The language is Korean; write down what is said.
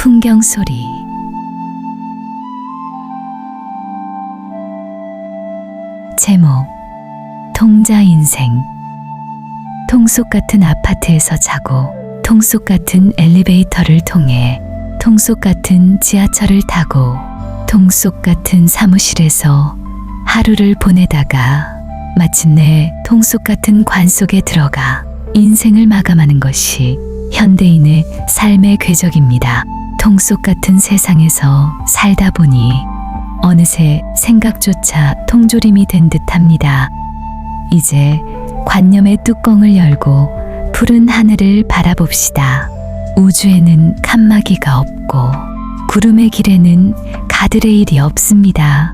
풍경소리. 제목: 통자 인생. 통속 같은 아파트에서 자고, 통속 같은 엘리베이터를 통해, 통속 같은 지하철을 타고, 통속 같은 사무실에서 하루를 보내다가 마침내 통속 같은 관 속에 들어가 인생을 마감하는 것이 현대인의 삶의 궤적입니다. 통속 같은 세상에서 살다 보니 어느새 생각조차 통조림이 된 듯합니다. 이제 관념의 뚜껑을 열고 푸른 하늘을 바라봅시다. 우주에는 칸막이가 없고 구름의 길에는 가드레일이 없습니다.